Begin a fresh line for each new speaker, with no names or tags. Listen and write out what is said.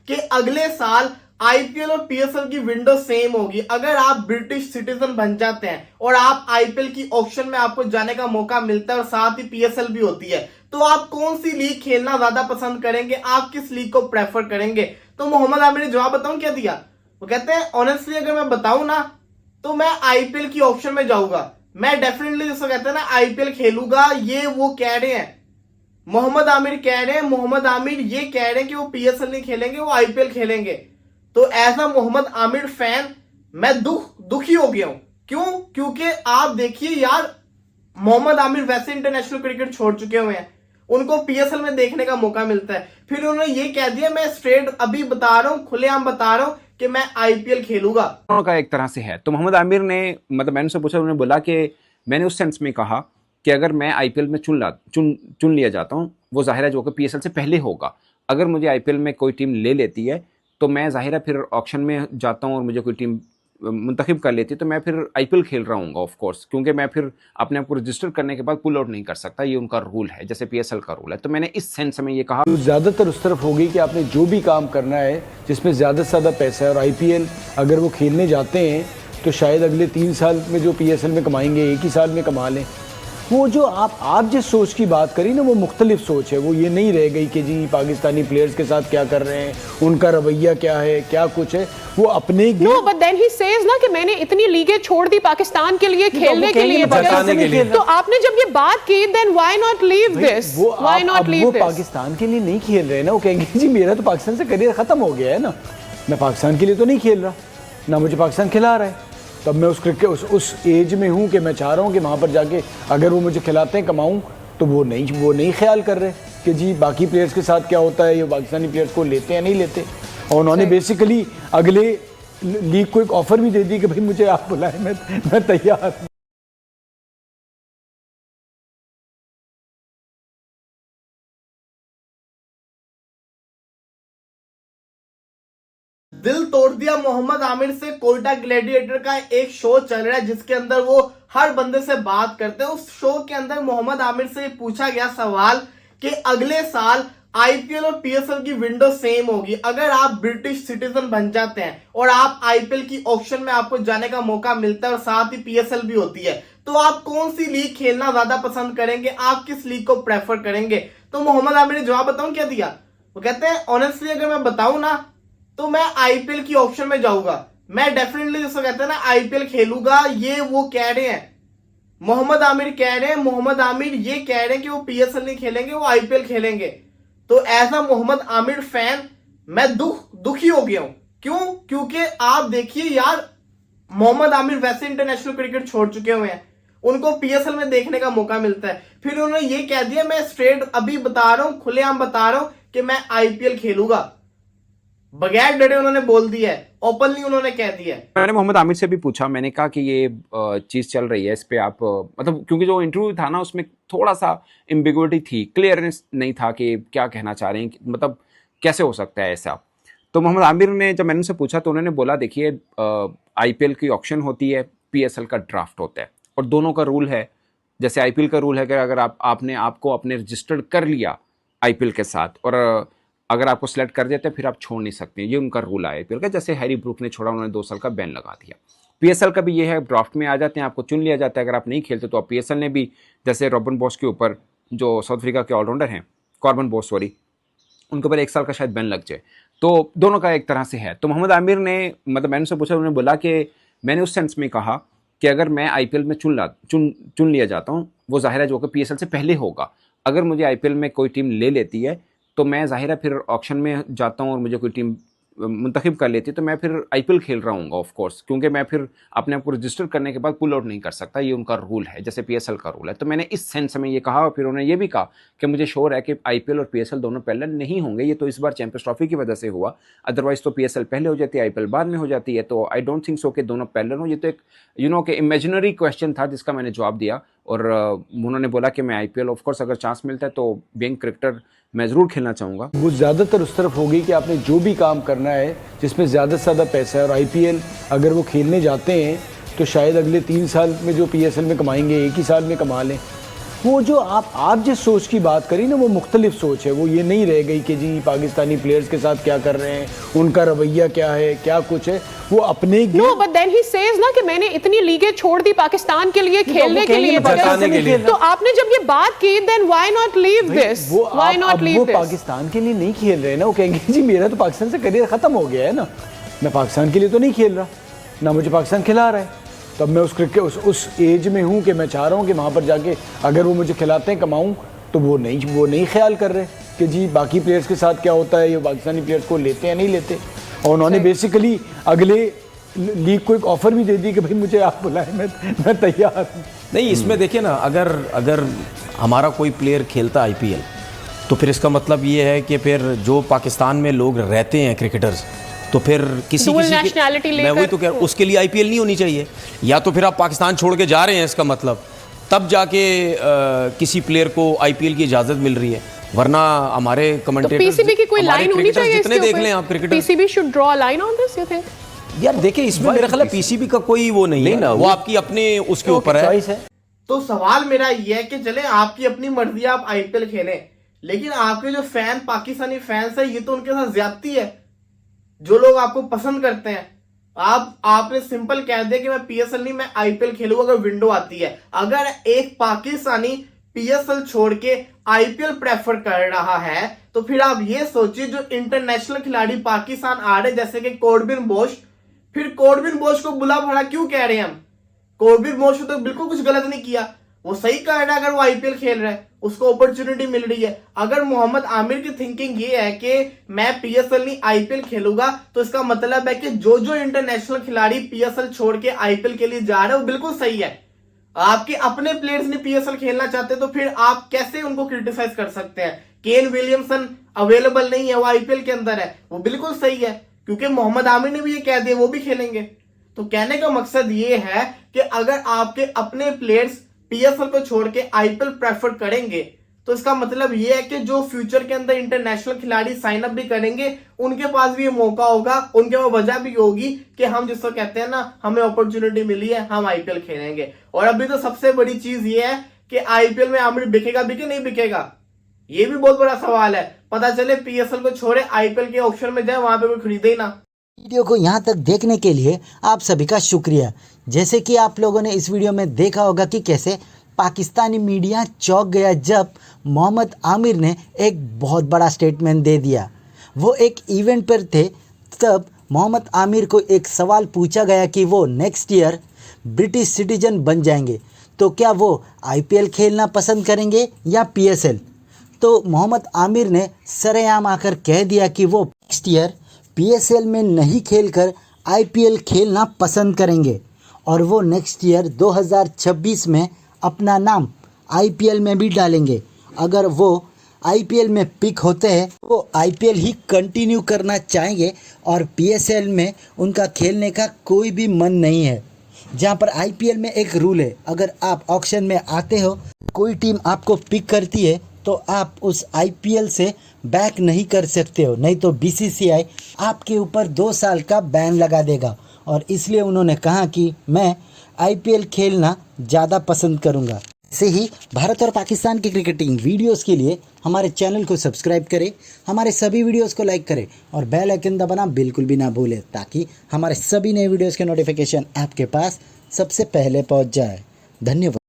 कि अगले साल आईपीएल और पीएसएल की विंडो सेम होगी। अगर आप ब्रिटिश सिटीजन बन जाते हैं और आप आईपीएल की ऑक्शन में आपको जाने का मौका मिलता है और साथ ही पीएसएल भी होती है, तो आप कौन सी लीग खेलना ज्यादा पसंद करेंगे, आप किस लीग को प्रेफर करेंगे? तो मोहम्मद आमिर ने जवाब बताऊं क्या दिया? वो कहते हैं ऑनेस्टली अगर मैं बताऊं ना तो मैं आईपीएल की ऑप्शन में जाऊंगा, मैं डेफिनेटली जिसको कहते हैं ना आईपीएल खेलूंगा। ये वो कह रहे हैं, मोहम्मद आमिर कह रहे हैं, मोहम्मद आमिर ये कह रहे हैं कि वो पीएसएल नहीं खेलेंगे, वो आईपीएल खेलेंगे। तो as a Mohammad Amir fan मैं दुखी हो गया हूं। क्यों? क्योंकि आप देखिए यार, मोहम्मद आमिर वैसे इंटरनेशनल क्रिकेट छोड़ चुके हुए हैं, उनको पीएसएल में देखने का मौका मिलता है, फिर उन्होंने ये कह दिया, मैं स्ट्रेट अभी बता रहा हूं, खुलेआम बता रहा हूं कि मैं आईपीएल खेलूंगा।
का एक तरह से है। तो मोहम्मद आमिर ने मतलब मैंने उनसे पूछा, उन्होंने बोला कि मैंने उस सेंस में कहा कि अगर मैं आईपीएल में चुन लिया जाता हूँ, वो जाहिर है जो कि पीएसएल से पहले होगा। अगर मुझे आईपीएल में कोई टीम ले लेती है तो मैं जाहिर है फिर ऑक्शन में जाता हूँ और मुझे कोई टीम मुंतखब कर लेती है तो मैं फिर आईपीएल खेल रहा हूँ ऑफ कोर्स, क्योंकि मैं फिर अपने आप को रजिस्टर करने के बाद पुल आउट नहीं कर सकता, ये उनका रूल है जैसे पीएसएल का रूल है। तो मैंने इस सेंस में ये कहा
ज़्यादातर उस तरफ होगी कि आपने जो भी काम करना है जिसमें ज़्यादा से ज़्यादा पैसा है, और आईपीएल अगर वो खेलने जाते हैं तो शायद अगले 3 साल में जो पीएसएल में कमाएंगे 1 ही साल में कमा लें। वो जो आप जिस सोच की बात करी ना, वो मुख्तलिफ सोच है। वो ये नहीं रह गई कि जी पाकिस्तानी प्लेयर्स के साथ क्या कर रहे हैं, उनका रवैया क्या है, क्या कुछ है, वो अपने
know but then he says ना कि मैंने इतनी लीगें छोड़ दी पाकिस्तान के लिए, खेलने के लिए,
बताने के लिए।
तो आपने जब ये बात की then why not leave this? Why not leave this?
वो पाकिस्तान के लिए नहीं खेल रहे ना, वो कहेंगे जी मेरा तो पाकिस्तान से करियर खत्म हो गया है ना, मैं पाकिस्तान के लिए तो नहीं खेल रहा ना, मुझे पाकिस्तान खिला रहा है। तब मैं उस एज में हूँ कि मैं चाह रहा हूँ कि वहाँ पर जाके अगर वो मुझे खिलाते हैं कमाऊँ। तो वो नहीं ख्याल कर रहे कि जी बाकी प्लेयर्स के साथ क्या होता है, ये पाकिस्तानी प्लेयर्स को लेते हैं नहीं लेते। और उन्होंने बेसिकली अगले लीग को एक ऑफ़र भी दे दी कि भाई मुझे आप बुलाएं, मैं तैयार।
दिल तोड़ दिया मोहम्मद आमिर से कोयटा ग्लैडिएटर का एक शो चल रहा है जिसके अंदर वो हर बंदे से बात करते हैं। उस शो के अंदर मोहम्मद आमिर से पूछा गया सवाल कि अगले साल आईपीएल और पीएसएल की विंडो सेम होगी। अगर आप ब्रिटिश सिटीजन बन जाते हैं और आप आईपीएल की ऑक्शन में आपको जाने का मौका मिलता है और साथ ही पीएसएल भी होती है, तो आप कौन सी लीग खेलना ज्यादा पसंद करेंगे, आप किस लीग को प्रेफर करेंगे? तो मोहम्मद आमिर ने जवाब बताऊं क्या दिया? वो कहते हैं ऑनेस्टली अगर मैं बताऊं ना तो मैं आईपीएल की ऑप्शन में जाऊंगा, मैं डेफिनेटली जिसको कहते हैं ना आईपीएल खेलूंगा। ये वो कह रहे हैं, मोहम्मद आमिर कह रहे हैं, मोहम्मद आमिर ये कह रहे हैं कि वो पीएसएल नहीं खेलेंगे, वो आईपीएल खेलेंगे। तो as a Mohammad Amir fan मैं दुखी हो गया हूं। क्यों? क्योंकि आप देखिए यार, मोहम्मद आमिर वैसे इंटरनेशनल क्रिकेट छोड़ चुके हुए हैं, उनको पीएसएल में देखने का मौका मिलता है, फिर उन्होंने ये कह दिया, मैं स्ट्रेट अभी बता रहा हूं, खुलेआम बता रहा हूं कि मैं आईपीएल खेलूंगा। बगैर डरे उन्होंने बोल दिया है, ओपनली उन्होंने कह दिया है।
मैंने मोहम्मद आमिर से भी पूछा, मैंने कहा कि ये चीज़ चल रही है, इस पे आप मतलब क्योंकि जो इंटरव्यू था ना उसमें थोड़ा सा एम्बिग्युइटी थी, क्लियरनेस नहीं था कि क्या कहना चाह रहे हैं, मतलब कैसे हो सकता है ऐसा। तो मोहम्मद आमिर ने जब मैंने उनसे पूछा तो उन्होंने बोला देखिए आईपीएल की ऑक्शन होती है, पीएसएल का ड्राफ्ट होता है, और दोनों का रूल है। जैसे आईपीएल का रूल है कि अगर आपने आपको अपने रजिस्टर्ड कर लिया आईपीएल के साथ और अगर आपको सिलेक्ट कर देते हैं फिर आप छोड़ नहीं सकते, ये उनका रूल है आईपीएल का। जैसे हैरी ब्रूक ने छोड़ा, उन्होंने 2 साल का बैन लगा दिया। पीएसएल का भी ये है, ड्राफ्ट में आ जाते हैं, आपको चुन लिया जाता है, अगर आप नहीं खेलते तो आप पीएसएल ने भी जैसे रॉबन बॉस के ऊपर, जो साउथ अफ्रीका के ऑलराउंडर हैं, कॉर्बन बॉस उनके ऊपर 1 साल का शायद बैन लग जाए। तो दोनों का एक तरह से है। तो मोहम्मद आमिर ने मतलब मैंने उनसे पूछा, उन्होंने बोला कि मैंने उस सेंस में कहा कि अगर मैं आईपीएल में चुन लिया जाता हूँ, वो जाहिर है जो कि पीएसएल से पहले होगा। अगर मुझे आईपीएल में कोई टीम ले लेती है तो मैं जाहिर है फिर ऑक्शन में जाता हूँ और मुझे कोई टीम मुंतखब कर लेती है तो मैं फिर आईपीएल खेल रहा हूँ ऑफ कोर्स, क्योंकि मैं फिर अपने आप को रजिस्टर करने के बाद पुल आउट नहीं कर सकता, ये उनका रूल है जैसे पीएसएल का रूल है। तो मैंने इस सेंस में ये कहा, और फिर उन्होंने ये भी कहा कि मुझे श्योर है कि आईपीएल और पीएसएल दोनों पैरेलल नहीं होंगे, ये तो इस बार चैंपियंस ट्रॉफी की वजह से हुआ, अदरवाइज तो पीएसएल पहले हो जाती है, आईपीएल बाद में हो जाती है। तो आई डोंट थिंक सो कि दोनों पैरेलल हो। ये तो एक कि इमेजिनरी क्वेश्चन था जिसका मैंने जवाब दिया, और उन्होंने बोला कि मैं आईपीएल ऑफ कोर्स अगर चांस मिलता है तो बीइंग क्रिकेटर मैं ज़रूर खेलना चाहूँगा।
वो ज़्यादातर उस तरफ होगी कि आपने जो भी काम करना है जिसमें ज़्यादा से ज़्यादा पैसा है, और आईपीएल अगर वो खेलने जाते हैं तो शायद अगले 3 साल में जो पीएसएल में कमाएंगे 1 ही साल में कमा लें। वो जो आप जिस सोच की बात करी ना, वो मुख्तलिफ सोच है। वो ये नहीं रह गई कि जी पाकिस्तानी प्लेयर्स के साथ क्या कर रहे हैं, उनका रवैया क्या है, क्या कुछ है। वो अपने
know but then he says ना कि मैंने इतनी लीगें छोड़ दी पाकिस्तान के लिए, खेलने के लिए,
बचाने के लिए।
तो आपने जब ये बात की then why not leave this, why not leave
वो
दिस?
पाकिस्तान के लिए नहीं खेल रहे ना, वो कहेंगे जी मेरा तो पाकिस्तान से करियर खत्म हो गया है ना, मैं पाकिस्तान के लिए तो नहीं खेल रहा, ना मुझे पाकिस्तान खिला रहा है। तब मैं उस एज में हूँ कि मैं चाह रहा हूँ कि वहाँ पर जाके अगर वो मुझे खिलाते हैं, कमाऊँ, तो वो नहीं ख्याल कर रहे कि जी बाकी प्लेयर्स के साथ क्या होता है, ये पाकिस्तानी प्लेयर्स को लेते हैं नहीं लेते। और उन्होंने बेसिकली अगले लीग को एक ऑफर भी दे दी कि भाई मुझे आप बुलाएं, मैं तैयार हूँ।
नहीं, इसमें देखिए ना, अगर हमारा कोई प्लेयर खेलता आईपीएल, तो फिर इसका मतलब ये है कि फिर जो पाकिस्तान में लोग रहते हैं क्रिकेटर्स, तो फिर किसी
nationality
मैं वही तो कह रहा हूँ, उसके लिए आईपीएल नहीं होनी चाहिए। या तो फिर आप पाकिस्तान छोड़ के जा रहे हैं, इसका मतलब तब जाके किसी प्लेयर को आईपीएल की इजाज़त मिल रही है, वरना हमारे कमेंटेटर्स,
पीसीबी की कोई लाइन होनी चाहिए
जितने देख लें आप cricketer.
PCB should draw a line on this, you think?
यार देखिए, इसमें मेरा ख्याल है पीसीबी का कोई वो नहीं है, वो आपकी अपने उसके ऊपर है।
तो सवाल मेरा ये है कि चले आपकी अपनी मर्जी, आप आईपीएल खेलें, लेकिन आपके जो फैन पाकिस्तानी फैंस है, ये तो उनके साथ ज्यादती है। जो लोग आपको पसंद करते हैं, आपने सिंपल कह दिया कि मैं पीएसएल नहीं, मैं आईपीएल खेलूंगा अगर विंडो आती है। अगर एक पाकिस्तानी पीएसएल छोड़ के आईपीएल प्रेफर कर रहा है, तो फिर आप ये सोचिए जो इंटरनेशनल खिलाड़ी पाकिस्तान आ रहे, जैसे कि कॉर्बिन बोश, फिर कॉर्बिन बोश को बुला भरा क्यों कह रहे हैं हम? कॉर्बिन बोश तो बिल्कुल कुछ गलत नहीं किया, वो सही कर रहा है। अगर वो आईपीएल खेल रहा है, उसको अपॉर्चुनिटी मिल रही है। अगर मोहम्मद आमिर की थिंकिंग ये है कि मैं पीएसएल नहीं आईपीएल खेलूंगा, तो इसका मतलब है कि जो इंटरनेशनल खिलाड़ी पीएसएल छोड़ के आईपीएल के लिए जा रहे हैं, वो बिल्कुल सही है। आपके अपने प्लेयर्स ने पीएसएल खेलना चाहते, तो फिर आप कैसे उनको क्रिटिसाइज कर सकते हैं? केन विलियमसन अवेलेबल नहीं है, वो आईपीएल के अंदर है, वो बिल्कुल सही है, क्योंकि मोहम्मद आमिर ने भी ये कह दिया वो भी खेलेंगे। तो कहने का मकसद ये है कि अगर आपके अपने प्लेयर्स पीएसएल को छोड़ के आईपीएल प्रेफर करेंगे, तो इसका मतलब ये है कि जो फ्यूचर के अंदर इंटरनेशनल खिलाड़ी साइन अप भी करेंगे, उनके पास भी ये मौका होगा, उनके पास वजह भी होगी कि हम जिसको कहते हैं ना, हमें अपॉर्चुनिटी मिली है, हम आईपीएल खेलेंगे। और अभी तो सबसे बड़ी चीज ये है कि आईपीएल में आमिर बिकेगा भी कि नहीं बिकेगा, ये भी बहुत बड़ा सवाल है। पता चले पीएसएल को छोड़े आईपीएल के ऑक्शन में जाए, वहां पे कोई खरीदे ही ना।
वीडियो को यहाँ तक देखने के लिए आप सभी का शुक्रिया। जैसे कि आप लोगों ने इस वीडियो में देखा होगा कि कैसे पाकिस्तानी मीडिया चौंक गया जब मोहम्मद आमिर ने एक बहुत बड़ा स्टेटमेंट दे दिया। वो एक इवेंट पर थे, तब मोहम्मद आमिर को एक सवाल पूछा गया कि वो नेक्स्ट ईयर ब्रिटिश सिटीजन बन जाएंगे, तो क्या वो आईपीएल खेलना पसंद करेंगे या पीएसएल? तो मोहम्मद आमिर ने सरेआम आकर कह दिया कि वो नेक्स्ट ईयर पीएसएल में नहीं खेलकर आईपीएल खेलना पसंद करेंगे, और वो नेक्स्ट ईयर 2026 में अपना नाम आईपीएल में भी डालेंगे। अगर वो आईपीएल में पिक होते हैं, वो आईपीएल ही कंटिन्यू करना चाहेंगे और पीएसएल में उनका खेलने का कोई भी मन नहीं है। जहाँ पर आईपीएल में एक रूल है, अगर आप ऑक्शन में आते हो, कोई टीम आपको पिक करती है, तो आप उस आईपीएल से बैक नहीं कर सकते हो, नहीं तो बीसीसीआई आपके ऊपर 2 साल का बैन लगा देगा। और इसलिए उन्होंने कहा कि मैं आईपीएल खेलना ज़्यादा पसंद करूंगा। ऐसे ही भारत और पाकिस्तान की क्रिकेटिंग वीडियोस के लिए हमारे चैनल को सब्सक्राइब करें, हमारे सभी वीडियोस को लाइक करें और बेल आइकन दबाना बिल्कुल भी ना भूलें, ताकि हमारे सभी नए वीडियोस के नोटिफिकेशन आपके पास सबसे पहले पहुंच जाए। धन्यवाद।